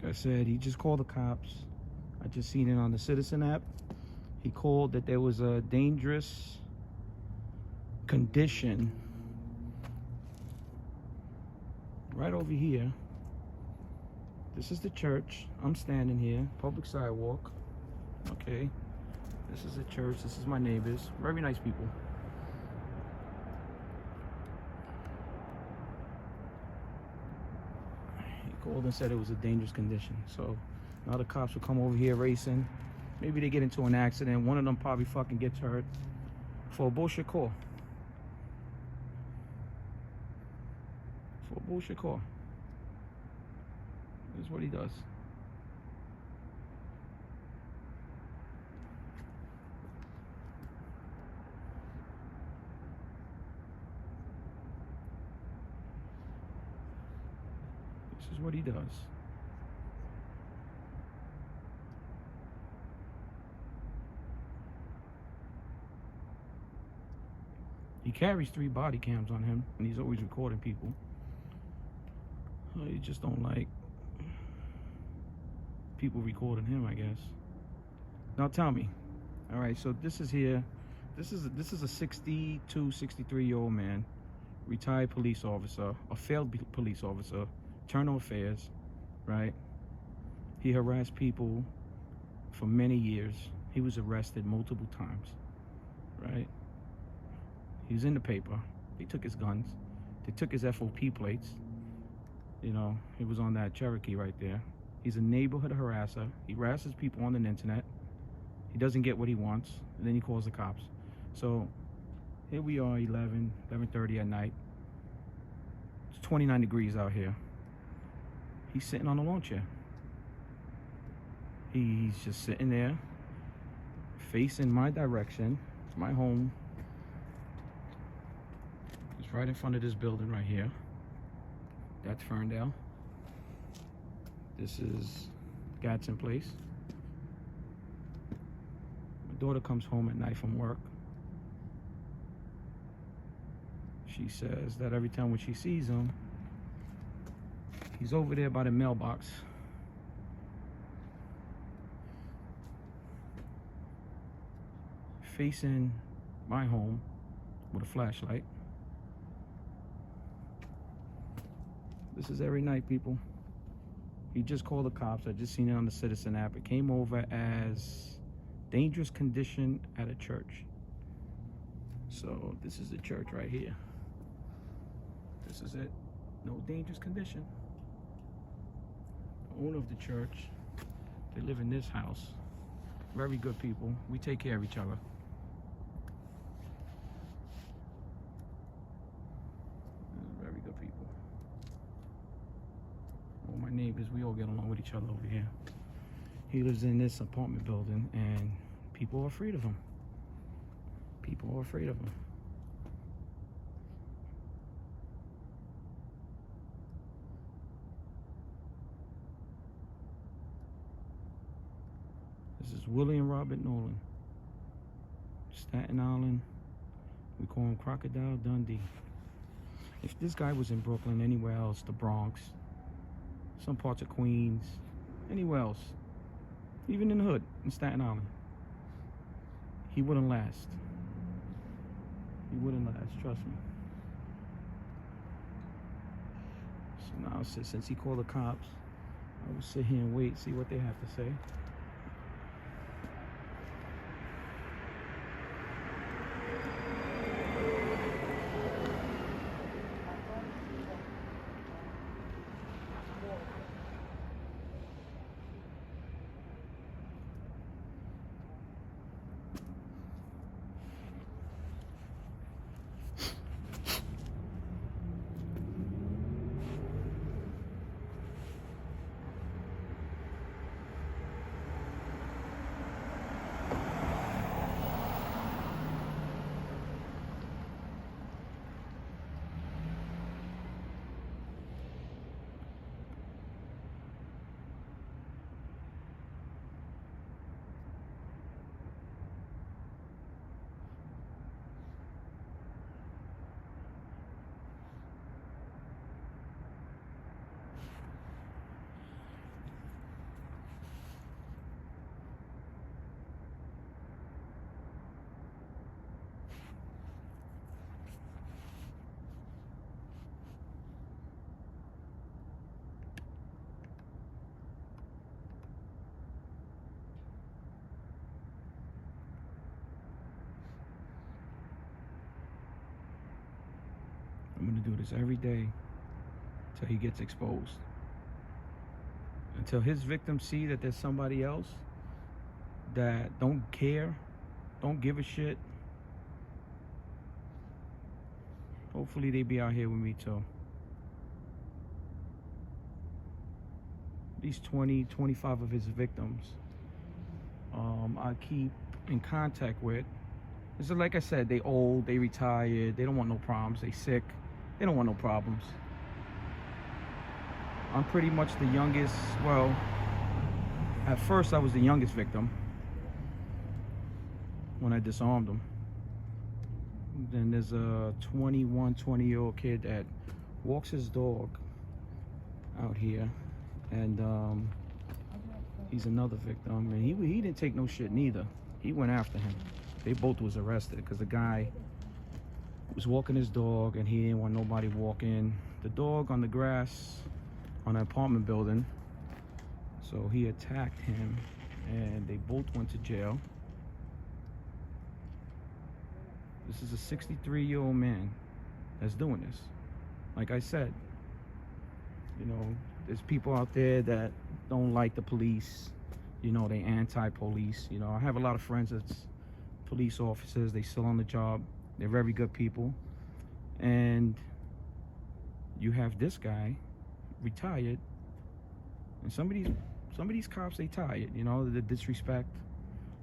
Like I said, he just called the cops. I just seen it on the Citizen app. He called that there was a dangerous condition right over here. This is the church. I'm standing here, public sidewalk. Okay, this is the church. This is my neighbors. Very nice people. He called and said it was a dangerous condition. So now the cops will come over here racing. Maybe they get into an accident. One of them probably fucking gets hurt for a bullshit call. For a bullshit call. This is what he does. This is what he does. He carries 3 body cams on him, and he's always recording people. You just don't like people recording him, I guess. Now tell me, all right, so this is here. This is a 62, 63-year-old man, retired police officer, a failed police officer, internal affairs, right? He harassed people for many years. He was arrested multiple times, right? He was in the paper. They took his guns. They took his FOP plates. You know, he was on that Cherokee right there. He's a neighborhood harasser. He harasses people on the internet. He doesn't get what he wants, and then he calls the cops. So here we are, 11:30 at night. It's 29 degrees out here. He's sitting on a lawn chair. He's just sitting there, facing my direction, my home. It's right in front of this building right here. That's Ferndale. This is Gadsden Place. My daughter comes home at night from work. She says that every time when she sees him, he's over there by the mailbox. Facing my home with a flashlight. This is every night, people. He just called the cops. I just seen it on the Citizen app. It came over as dangerous condition at a church. So this is the church right here. This is it. No dangerous condition. The owner of the church, they live in this house. Very good people. We take care of each other. Very good people. All my neighbors, we all get along with each other over here. He lives in this apartment building, and people are afraid of him. People are afraid of him. This is William Robert Nolan. Staten Island. We call him Crocodile Dundee. If this guy was in Brooklyn, anywhere else, the Bronx, some parts of Queens, anywhere else, even in the hood, in Staten Island, he wouldn't last. He wouldn't last, trust me. So now, since he called the cops, I will sit here and wait, see what they have to say. I'm gonna do this every day till he gets exposed. Until his victims see that there's somebody else that don't care, don't give a shit. Hopefully they be out here with me too. These 20, 25 of his victims, I keep in contact with. So like I said, they old, they retired, they don't want no problems, they sick, they don't want no problems. I'm pretty much the youngest. Well, at first I was the youngest victim when I disarmed him. Then there's a 20-year-old kid that walks his dog out here, and he's another victim, and he didn't take no shit neither. He went after him. They both was arrested because the guy was walking his dog and he didn't want nobody walking the dog on the grass on an apartment building. So he attacked him and they both went to jail. This is a 63-year-old man that's doing this. Like I said, you know, there's people out there that don't like the police. You know, they anti-police. You know, I have a lot of friends that's police officers. They still on the job. They're very good people. And you have this guy, retired, and some of these cops, they tired. You know, the disrespect.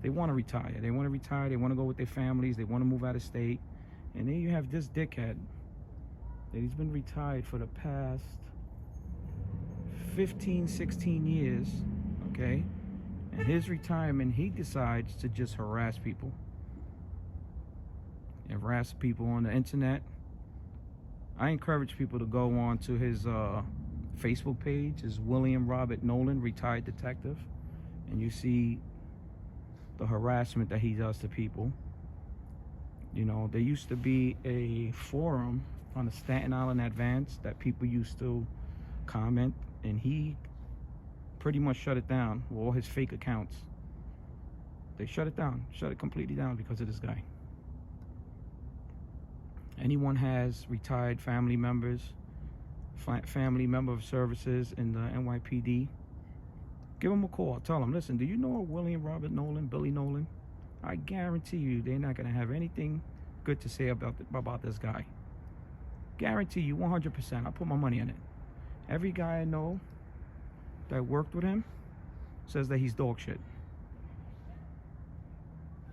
They want to retire. They want to retire. They want to go with their families. They want to move out of state. And then you have this dickhead that he's been retired for the past 15, 16 years, okay? And his retirement, he decides to just harass people. And harass people on the internet. I encourage people to go on to his Facebook page, is William Robert Nolan, retired detective. And you see the harassment that he does to people. You know, there used to be a forum on the Staten Island Advance that people used to comment, and he pretty much shut it down with all his fake accounts. They shut it down, shut it completely down because of this guy. Anyone has retired family members, family member of services in the NYPD, give them a call. Tell them, listen, do you know William Robert Nolan, Billy Nolan? I guarantee you they're not going to have anything good to say about this guy. Guarantee you 100%. I put my money on it. Every guy I know that worked with him says that he's dog shit.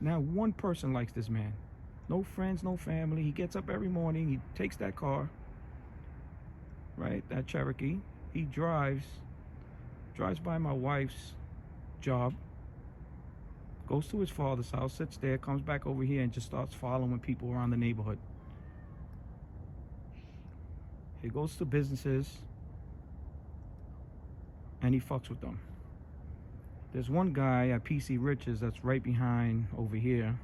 Now, one person likes this man. No friends, no family. He gets up every morning. He takes that car, right, that Cherokee. He drives by my wife's job, goes to his father's house, sits there, comes back over here and just starts following people around the neighborhood. He goes to businesses and he fucks with them. There's one guy at PC Rich's that's right behind over here,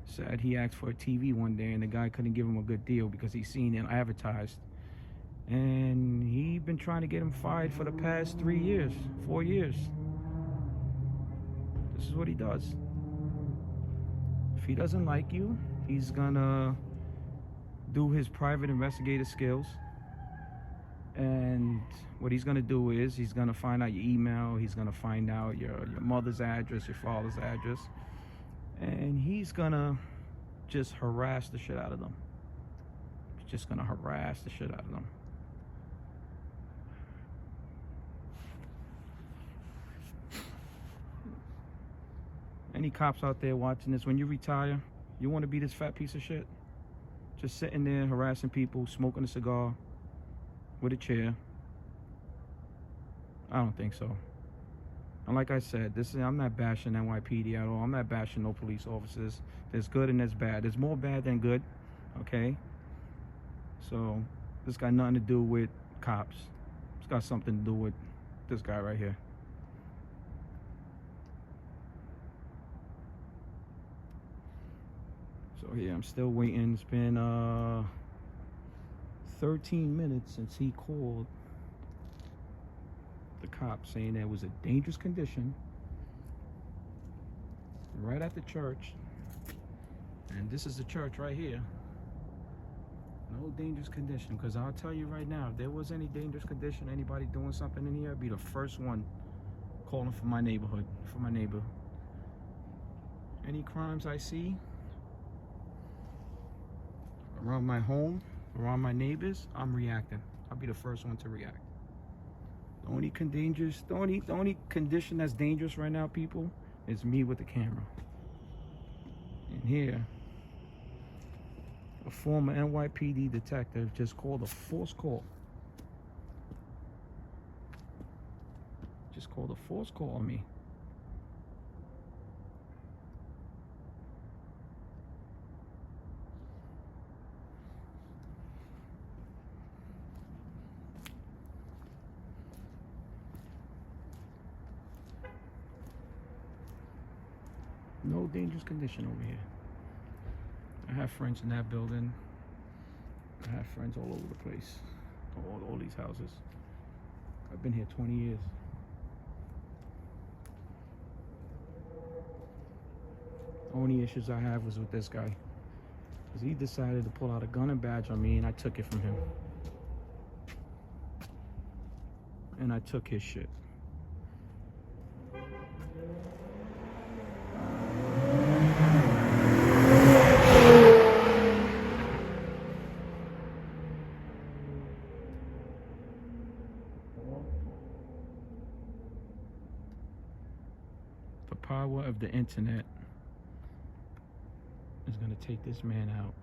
said he asked for a TV one day and the guy couldn't give him a good deal because he's seen it advertised. And he been trying to get him fired for the past 3 years, 4 years. This is what he does. If he doesn't like you, he's gonna do his private investigative skills. And what he's gonna do is he's gonna find out your email, he's gonna find out your mother's address, your father's address, and he's gonna just harass the shit out of them. He's just gonna harass the shit out of them. Any cops out there watching this, when you retire, you want to be this fat piece of shit? Just sitting there harassing people, smoking a cigar with a chair? I don't think so. And like I said, I'm not bashing NYPD at all. I'm not bashing no police officers. There's good and there's bad. There's more bad than good, okay? So this got nothing to do with cops. It's got something to do with this guy right here. So yeah, I'm still waiting. It's been 13 minutes since he called the cops saying there was a dangerous condition right at the church. And this is the church right here. No dangerous condition, because I'll tell you right now, if there was any dangerous condition, anybody doing something in here, I'd be the first one calling for my neighborhood, for my neighbor. Any crimes I see around my home, around my neighbors, I'm reacting. I'll be the first one to react. The only condition that's dangerous right now, people, is me with the camera. And here, a former NYPD detective just called a force call. Just called a force call on me. No dangerous condition over here. I have friends in that building. I have friends all over the place. All these houses. I've been here 20 years. Only issues I have was with this guy, because he decided to pull out a gun and badge on me, and I took it from him. And I took his shit. The power of the internet is going to take this man out.